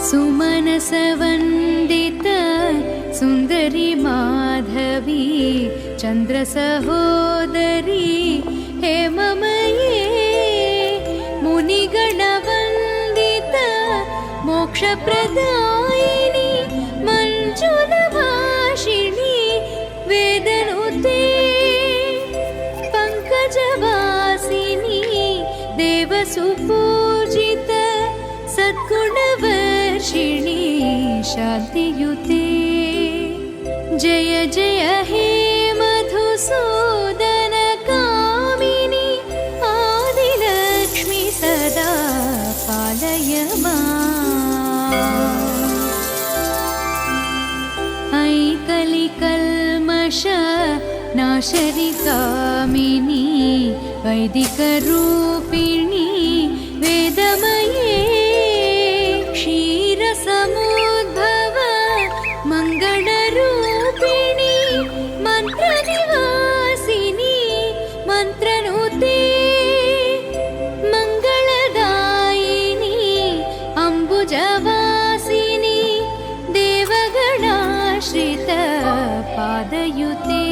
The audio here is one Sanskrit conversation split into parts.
सुमनसवन्दित सुन्दरी माधवी चन्द्रसहोदरी हेममये मुनिगणवन्दित मोक्षप्रदायिनी मञ्जुलभाषिणी वेदनुते पङ्कजवासिनी देवसुपूजित सद्गुणवर्षिणी शान्तियुते जय जय हे मधुसूदन कामिनी आदिलक्ष्मी सदा पालय माम्। ऐ कलिकल्मष नाशरि कामिनी वैदिकरूपिणी वेदमये क्षीरसमुद्भव मङ्गलरूपिणी मन्त्रनिवासिनी मन्त्रनुते मङ्गलदायिनी अम्बुजवासिनी देवगणाश्रित पादयुते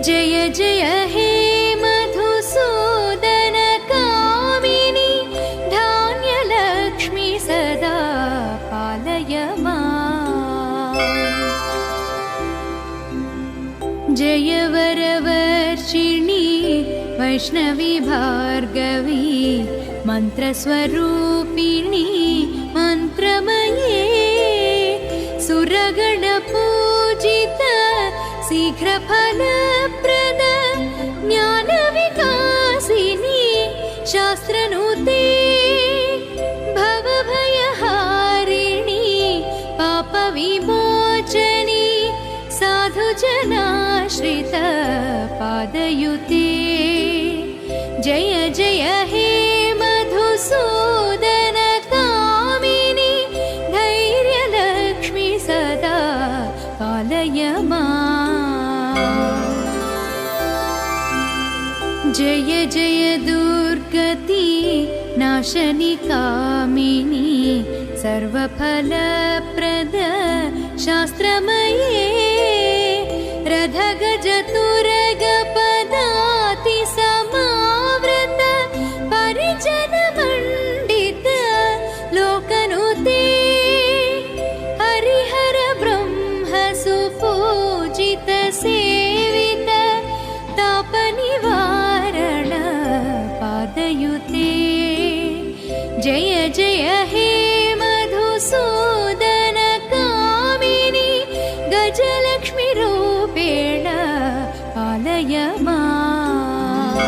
जय जय हे मधुसूदन कामिनी धान्यलक्ष्मी सदा पालय माम्। जय वरवर्षिणी वैष्णवी भार्गवी मन्त्रस्वरूपिणी मन्त्रमये सुरगणपूजित शीघ्रफलप्रद ज्ञानविकासिनी शास्त्रनुते भवभयहारिणी पापविमोचनी साधुजनाश्रित पादयुते जय जय हे मधुसूदन कामिनी धैर्यलक्ष्मी सदा पालय माम्। जय जय दुर्गति नाशनि कामिनी सर्वफलप्रद शास्त्रमये रथगजतुरगपदाति समावृत परिजनमण्डित लोकनुते हरिहर ब्रह्म सुपूजित सेवित तापनिवारण पादयुते जय जय हे मधुसूदन कामिनी गजलक्ष्मी रूपेण पालय माम्।